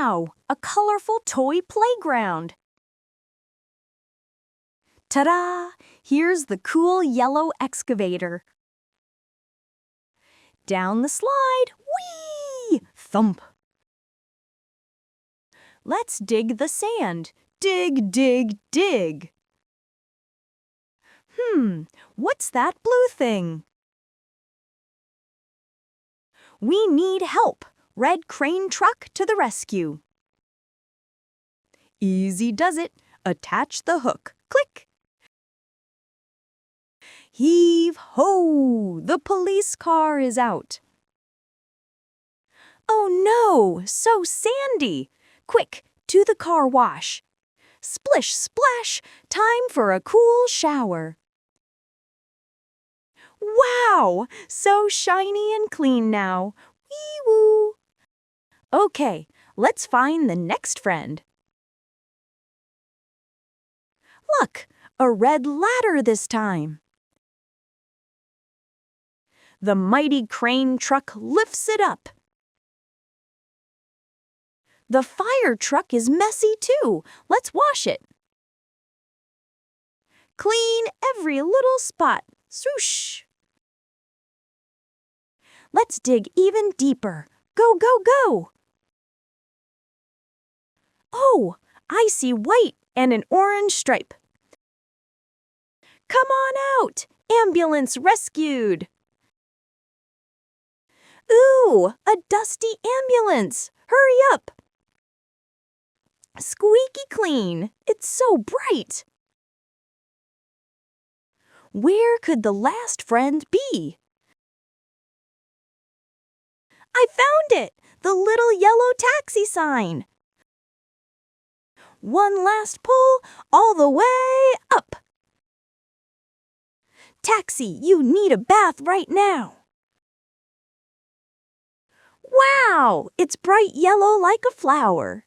Wow! A colorful toy playground. Ta-da! Here's the cool yellow excavator. Down the slide. Whee! Thump. Let's dig the sand. Dig, dig, dig. What's that blue thing? We need help. Red crane truck to the rescue. Easy does it. Attach the hook. Click. Heave ho! The police car is out. Oh no! So sandy! Quick, to the car wash. Splish, splash! Time for a cool shower. Wow! So shiny and clean now. Wee-woo! Okay, let's find the next friend. Look, a red ladder this time. The mighty crane truck lifts it up. The fire truck is messy too. Let's wash it. Clean every little spot. Swoosh! Let's dig even deeper. Go, go, go! Oh, I see white and an orange stripe. Come on out! Ambulance rescued! Ooh, a dusty ambulance! Hurry up! Squeaky clean! It's so bright! Where could the last friend be? I found it! The little yellow taxi sign! One last pull, all the way up! Taxi, you need a bath right now! Wow! It's bright yellow like a flower.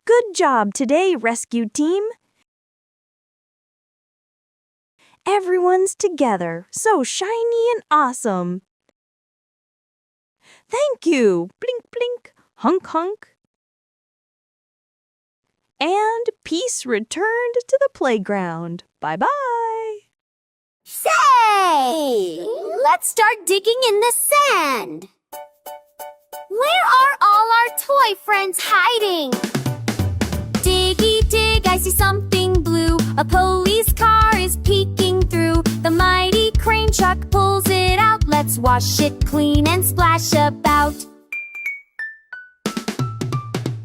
Good job today, rescue team. Everyone's together, so shiny and awesome. Thank you. Blink, blink, hunk, hunk. And peace returned to the playground. Bye-bye. Say! Let's start digging in the sand. Where are all our toy friends hiding? Diggy-dig, I see something blue. A police car is peeking through. The mighty crane truck pulls it out. Let's wash it clean and splash about.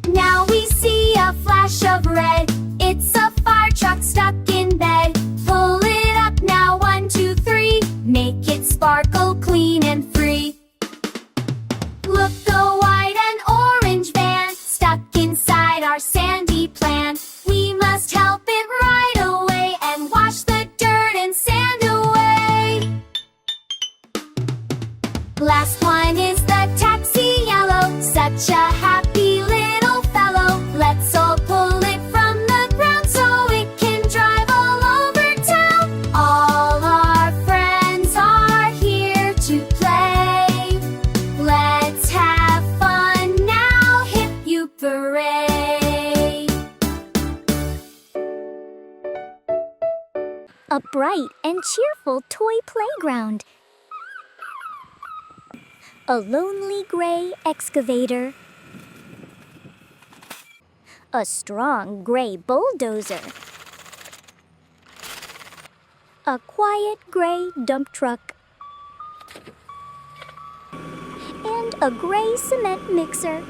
Now we see a flash of red. It's a fire truck stuck in bed. Pull it up now, 1, 2, 3. Make it sparkle clean and free. Look, the white and orange van stuck inside our sandy plan. We must help it right away and wash the dirt and sand away. Last one is the taxi yellow, such a happy little fellow. Let's all pull it from the ground so it can drive all over town. All our friends are here to play. Let's have fun now, hip you parade. A bright and cheerful toy playground. A lonely gray excavator. A strong gray bulldozer. A quiet gray dump truck. And a gray cement mixer.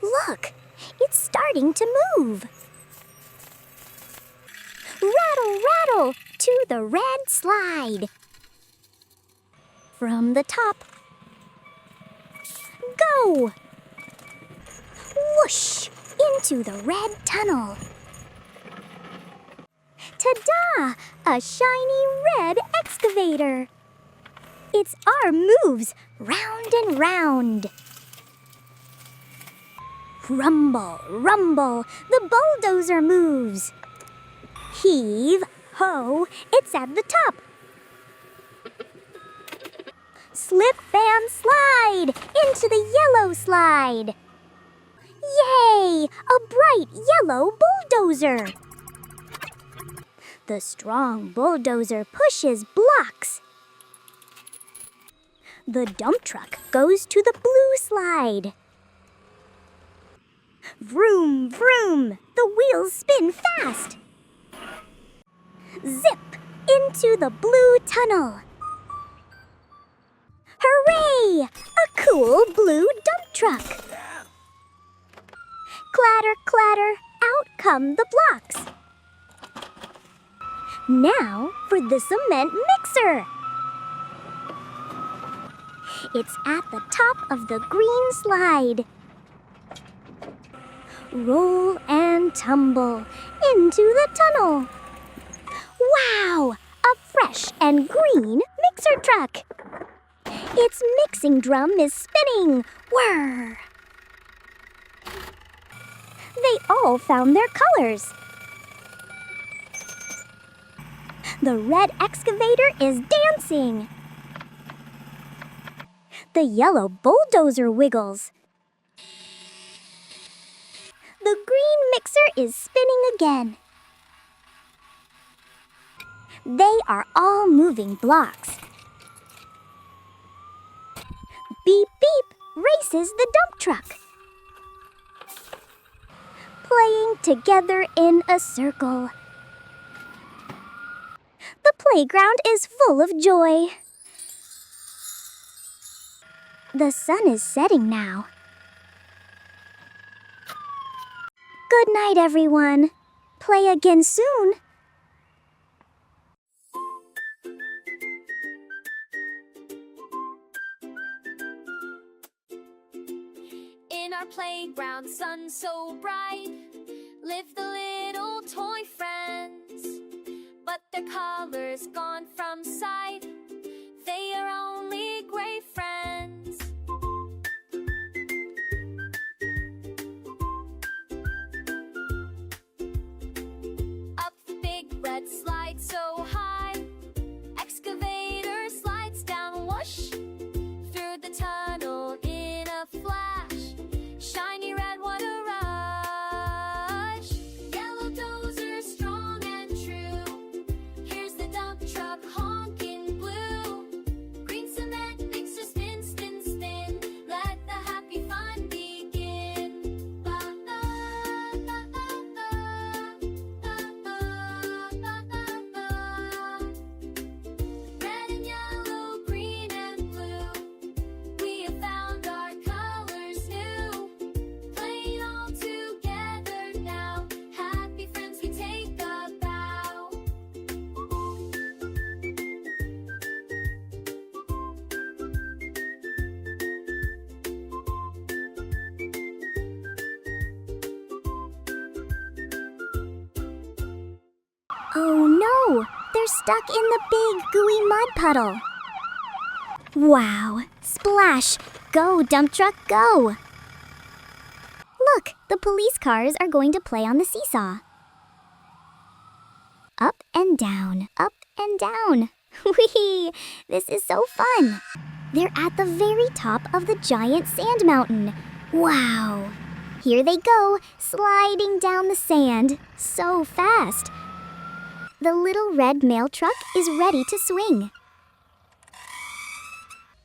Look, it's starting to move. Rattle, rattle, to the red slide. From the top. Go! Whoosh! Into the red tunnel. Ta-da! A shiny red excavator. It's our moves, round and round. Rumble, rumble, the bulldozer moves. Heave, ho, it's at the top. Slip and slide yellow slide. Yay! A bright yellow bulldozer. The strong bulldozer pushes blocks. The dump truck goes to the blue slide. Vroom, vroom! The wheels spin fast. Zip! Into the blue tunnel. Hooray! A cool blue dump truck. Clatter, clatter, out come the blocks. Now for the cement mixer. It's at the top of the green slide. Roll and tumble into the tunnel. Wow! A fresh and green mixer truck. Its mixing drum is spinning. Whir! They all found their colors. The red excavator is dancing. The yellow bulldozer wiggles. The green mixer is spinning again. They are all moving blocks. Beep, beep, races the dump truck. Playing together in a circle. The playground is full of joy. The sun is setting now. Good night, everyone. Play again soon. In our playground, sun so bright, live the little toy friends. But their colors gone from sight, they are only gray friends. Up the big red slide so high, excavator slides down, whoosh, through the tunnel in a flash. Shiny red, what a rush! Yellow dozer, strong and true. Here's the dump truck honking blue. Green cement mixer, spin, spin, spin. Let the happy fun begin. Ba ba ba ba ba ba ba ba. Red and yellow, green and blue. We have found our colors new. Playing all together now. Happy friends, we take a bow. Oh no! They're stuck in the big gooey mud puddle. Wow! Splash! Go, dump truck, go! Look, the police cars are going to play on the seesaw. Up and down, up and down. Whee! This is so fun. They're at the very top of the giant sand mountain. Wow! Here they go, sliding down the sand. So fast. The little red mail truck is ready to swing.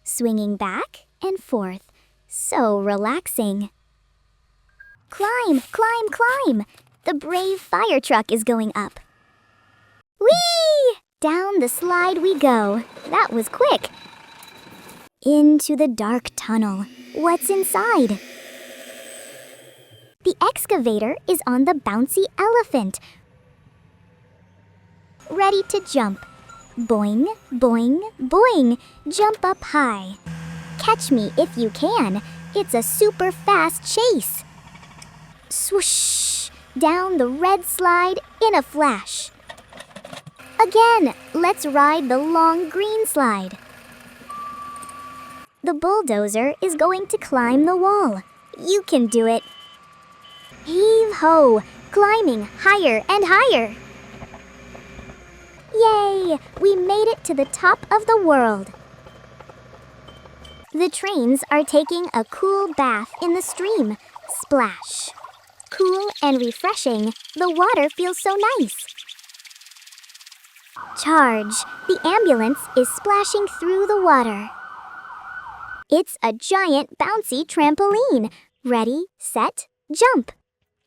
Swinging back and forth. So relaxing. Climb, climb, climb! The brave fire truck is going up. Whee! Down the slide we go. That was quick. Into the dark tunnel. What's inside? The excavator is on the bouncy elephant. Ready to jump. Boing, boing, boing. Jump up high. Catch me if you can. It's a super fast chase. Swoosh! Down the red slide in a flash. Again, let's ride the long green slide. The bulldozer is going to climb the wall. You can do it. Heave-ho! Climbing higher and higher. Yay! We made it to the top of the world. The trains are taking a cool bath in the stream. Splash. Cool and refreshing, the water feels so nice. Charge. The ambulance is splashing through the water. It's a giant bouncy trampoline. Ready, set, jump.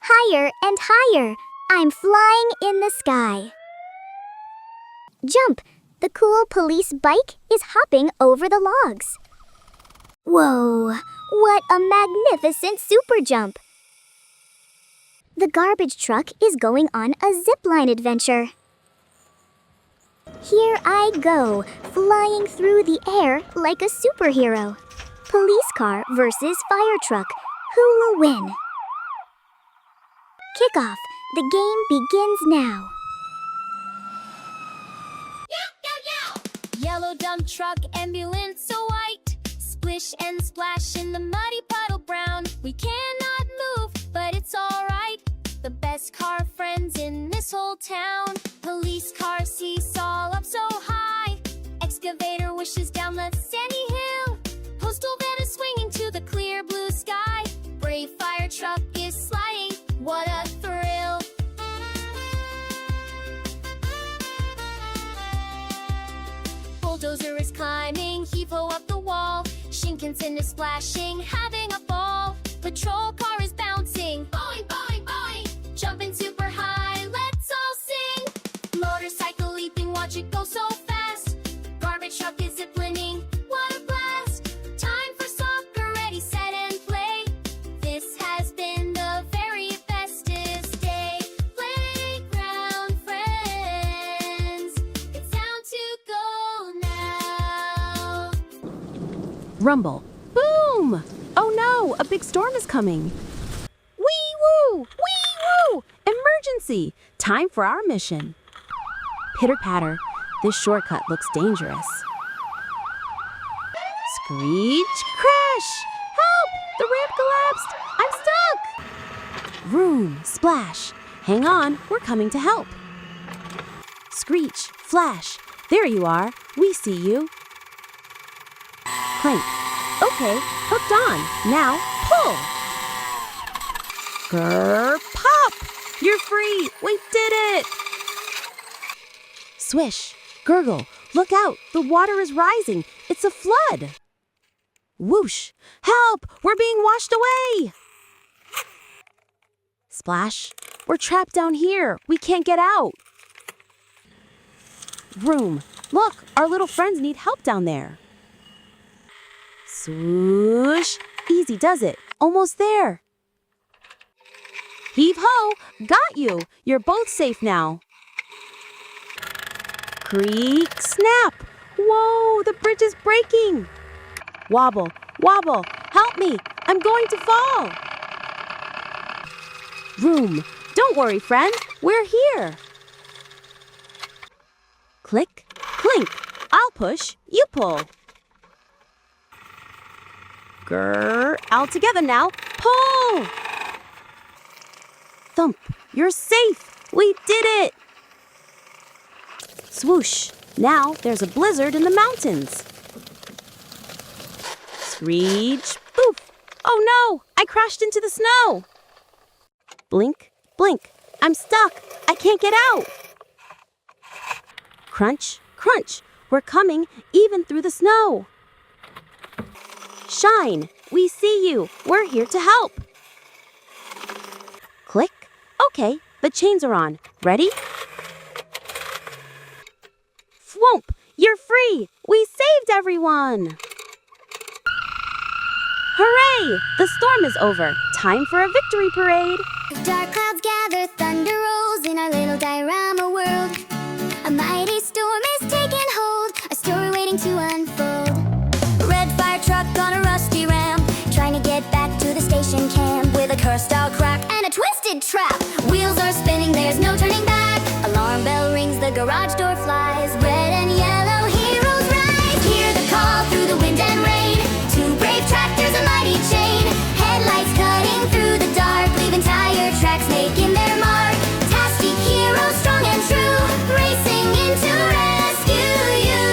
Higher and higher. I'm flying in the sky. Jump. The cool police bike is hopping over the logs. Whoa, what a magnificent super jump. The garbage truck is going on a zipline adventure. Here I go, flying through the air like a superhero. Police car versus fire truck. Who will win? Kickoff. The game begins now. Yellow dump truck, ambulance so white. Splish and splash in the muddy puddle brown. We cannot move, but it's alright. The best car friends in this whole town. Police car seesaw up so high. Excavator wishes down the sandy hill. Postal van is swinging to the clear blue sky. Brave fire truck is sliding. What a thrill! Bulldozer is climbing, heave-ho up the wall. Shinkansen is splashing, having a ball. Patrol car is bouncing, boing, boing, boing. Jumping super high, let's all sing. Motorcycle leaping, watch it go so fast. Garbage truck is ziplining, what a blast. Time for soccer, ready, set, and play. This has been the very bestest day. Playground friends, it's time to go now. Rumble. Boom! Oh no, a big storm is coming. Wee-woo! Wee-woo! Emergency! Time for our mission. Pitter-patter. This shortcut looks dangerous. Screech! Crash! Help! The ramp collapsed! I'm stuck! Vroom! Splash! Hang on, we're coming to help. Screech! Flash! There you are. We see you. Clank. Okay, hooked on. Now, pull. Grr, pop! You're free! We did it! Swish, gurgle, look out! The water is rising. It's a flood. Whoosh! Help! We're being washed away! Splash! We're trapped down here. We can't get out. Vroom! Look, our little friends need help down there. Swoosh! Easy does it. Almost there. Heave-ho! Got you! You're both safe now. Creak! Snap! Whoa! The bridge is breaking! Wobble! Wobble! Help me! I'm going to fall! Vroom! Don't worry, friend. We're here. Click! Clink! I'll push. You pull. Grr! All together now. Pull! Thump! You're safe! We did it! Swoosh! Now there's a blizzard in the mountains. Screech! Poof! Oh no! I crashed into the snow! Blink! Blink! I'm stuck! I can't get out! Crunch! Crunch! We're coming even through the snow! Shine! We see you! We're here to help! Click! Okay, the chains are on. Ready? Thwomp! You're free! We saved everyone! Hooray! The storm is over. Time for a victory parade! Dark clouds gather, thunder rolls in our little diorama world. A mighty storm is taking hold, a story waiting to unfold. A red fire truck on a rusty ramp, trying to get back to the station camp with a curse-style crack and a twisted trap. Wheels are spinning, there's no turning back. Alarm bell rings, the garage door flies. Red and yellow heroes rise. Hear the call through the wind and rain. Two brave tractors, a mighty chain. Headlights cutting through the dark, leaving tire tracks making their mark. Tastic heroes, strong and true, racing in to rescue you.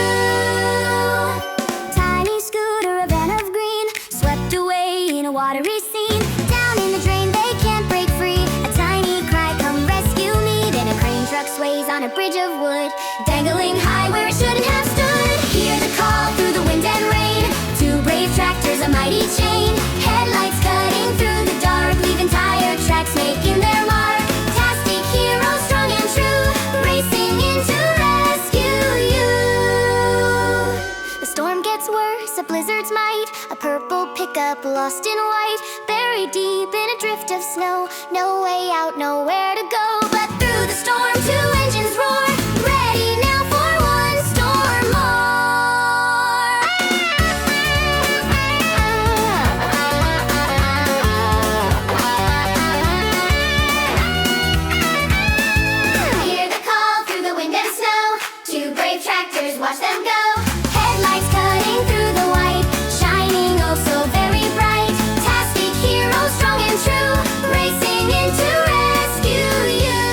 Tiny scooter, a van of watery scene. Down in the drain, they can't break free. A tiny cry, come rescue me. Then a crane truck sways on a bridge of wood, dangling high where it shouldn't have stood. Hear the call through the wind and rain. Two brave tractors, a mighty chain. Headlights cutting through the dark, leaving tire tracks making their mark. Tastic heroes, strong and true, racing in to rescue you. The storm gets worse, a blizzard's might. A purple pickup lost in white, buried deep in a drift of snow. No way out, nowhere to go. But through the storm, two engines roar, ready now for one storm more. Hear the call through the wind and snow. Two brave tractors, watch them go. Headlights cutting through the white, shining oh so very bright. Tastic heroes, strong and true, racing in to rescue you.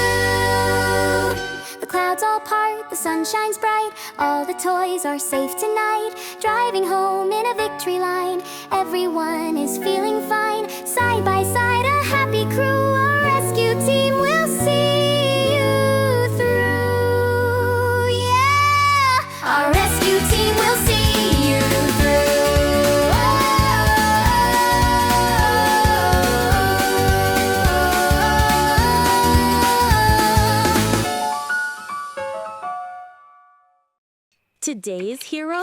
The clouds all part, the sun shines bright. All the toys are safe tonight. Driving home in a victory line, everyone is feeling fine. Side by side, a happy crew, a rescue team will see you through. Yeah, our rescue team will see you Today's hero?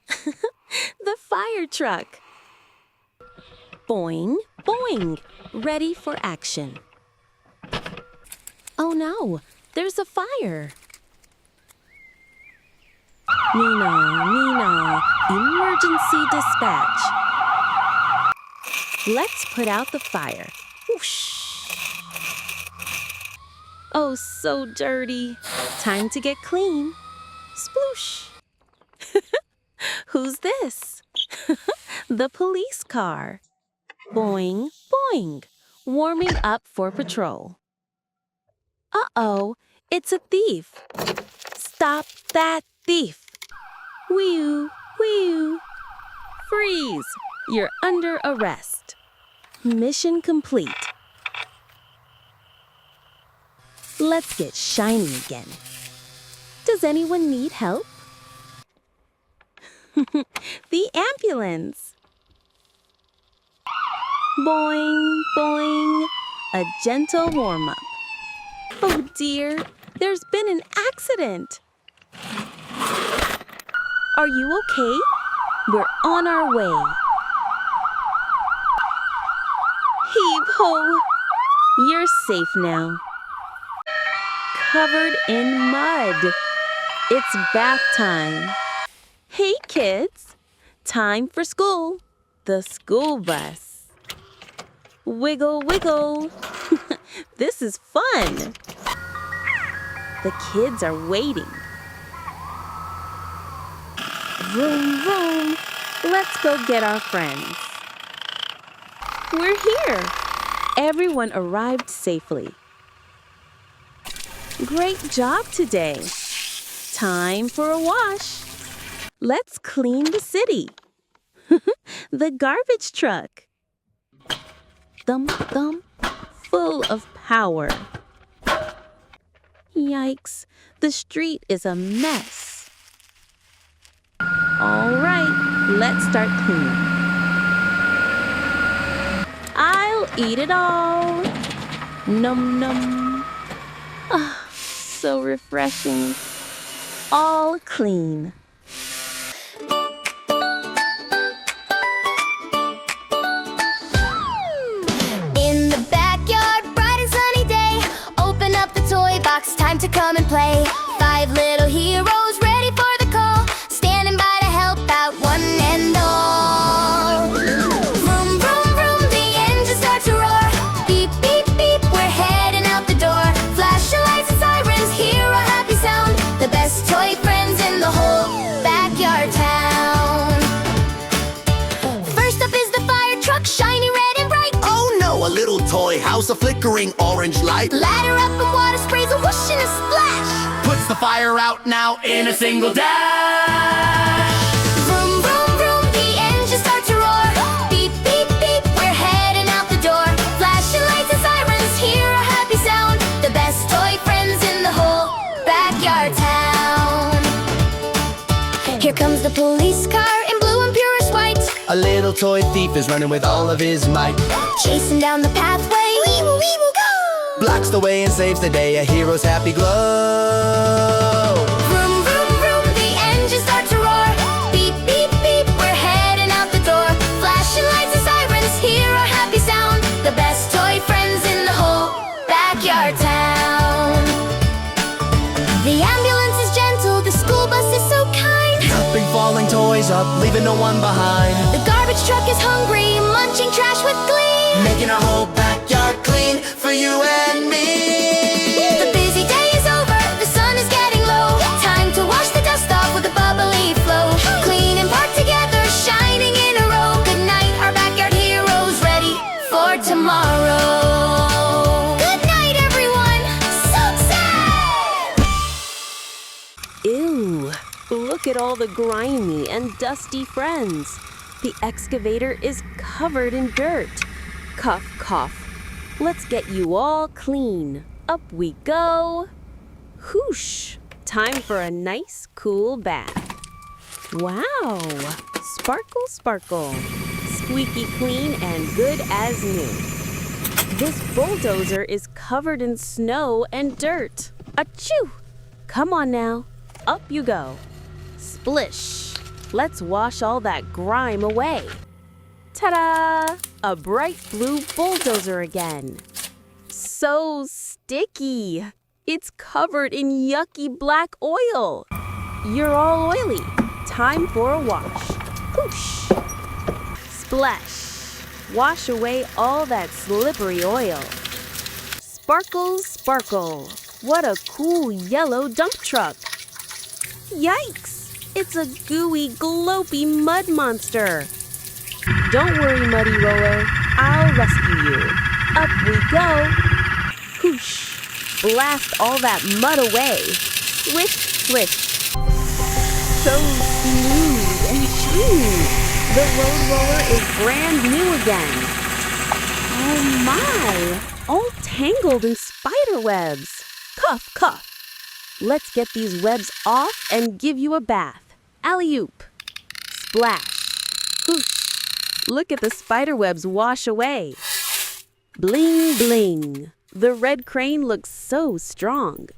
The fire truck. Boing, boing, ready for action. Oh no, there's a fire. Nina, Nina, emergency dispatch. Let's put out the fire. Whoosh. Oh, so dirty. Time to get clean. Sploosh. Who's this? The police car. Boing, boing, warming up for patrol. Uh-oh, it's a thief. Stop that thief. Wee-oo, wee-oo. Freeze, you're under arrest. Mission complete. Let's get shiny again. Does anyone need help? The ambulance. Boing, boing, a gentle warm-up. Oh dear, there's been an accident. Are you okay? We're on our way. Heave-ho! You're safe now. Covered in mud. It's bath time. Hey kids, time for school. The school bus. Wiggle, wiggle. This is fun. The kids are waiting. Vroom, vroom. Let's go get our friends. We're here. Everyone arrived safely. Great job today. Time for a wash. Let's clean the city. The garbage truck. Thump, thump, full of power. Yikes, the street is a mess. All right, let's start cleaning. I'll eat it all. Num, num. Ah, so refreshing. All clean. In the backyard, bright and sunny day. Open up the toy box, time to come and play. 5 little heroes ready for the call, standing by to help out one and all. Vroom, vroom, vroom, the engine starts to roar. Beep, beep, beep, we're heading out the door. Flashing lights and sirens, hear a happy sound. The best toy friends in the whole backyard town. First up is the fire truck, shiny red and bright. Oh no, a little toy house, a flickering orange light. Ladder up and water sprays, a whoosh and a splash. Puts the fire out now in a single dash. Vroom, vroom, vroom, the engine starts to roar. Beep, beep, beep, we're little toy thief is running with all of his might. Chasing down the pathway, we will go! Blocks the way and saves the day, a hero's happy glow. Vroom, vroom, vroom, the engines start to roar. Beep, beep, beep, we're heading out the door. Flashing lights and sirens, hear our happy sound. The best toy friends in the whole backyard town. The ambulance is gentle, the school bus is so kind. Helping falling toys up, leaving no one behind. The garbage truck is hungry, munching trash with glee. Making our whole backyard clean for you and me. The busy day is over, the sun is getting low. Time to wash the dust off with a bubbly flow. Clean and parked together, shining in a row. Good night, our backyard heroes, ready for tomorrow. Good night, everyone. So sad. Ew! Look at all the grimy and dusty friends. The excavator is covered in dirt. Cough, cough. Let's get you all clean. Up we go. Whoosh! Time for a nice, cool bath. Wow! Sparkle, sparkle. Squeaky clean and good as new. This bulldozer is covered in snow and dirt. Achoo! Come on now. Up you go. Splish! Let's wash all that grime away. Ta-da! A bright blue bulldozer again. So sticky. It's covered in yucky black oil. You're all oily. Time for a wash. Whoosh! Splash! Wash away all that slippery oil. Sparkle, sparkle. What a cool yellow dump truck. Yikes! It's a gooey, glopey mud monster. Don't worry, Muddy Roller. I'll rescue you. Up we go. Whoosh! Blast all that mud away. Swish, swish. So smooth and shiny. The road roller is brand new again. Oh my! All tangled in spider webs. Cough, cough. Let's get these webs off and give you a bath. Alley-oop. Splash. Whoosh. Look at the spider webs wash away. Bling, bling. The red crane looks so strong.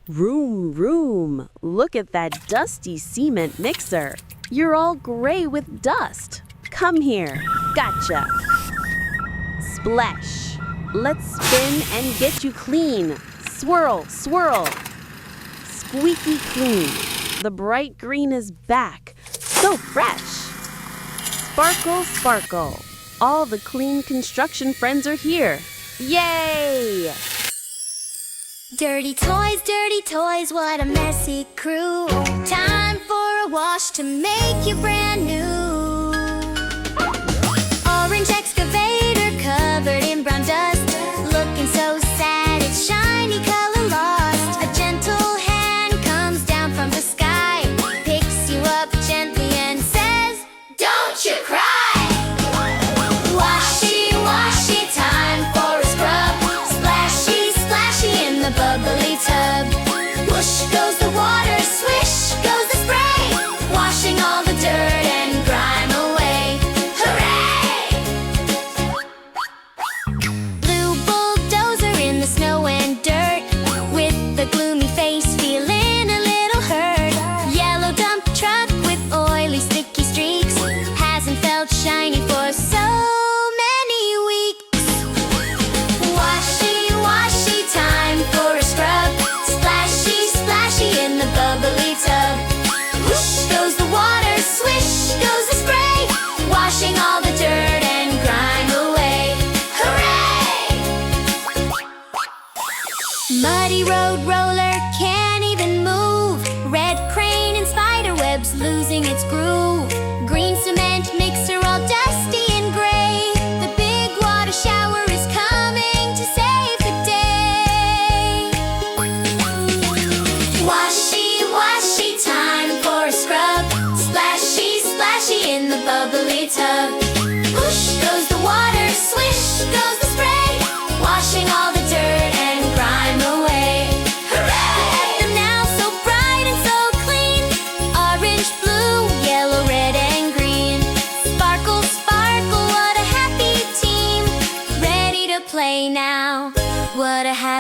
Room, room. Look at that dusty cement mixer. You're all gray with dust. Come here. Gotcha. Splash. Let's spin and get you clean. Swirl, swirl. Squeaky clean. The bright green is back. So fresh. Sparkle, sparkle. All the clean construction friends are here. Yay! Dirty toys, what a messy crew. Time for a wash to make you brand new. Orange excavator covered in brown dust. Looking so sad, its shiny color lost. A gentle hand comes down from the sky, picks you up gently and says, "Don't you cry." Washy, washy, time for a scrub. Splashy, splashy in the bubbly tub. Whoosh goes the water, swish goes the spray, washing all the dirt and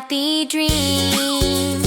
happy dreams.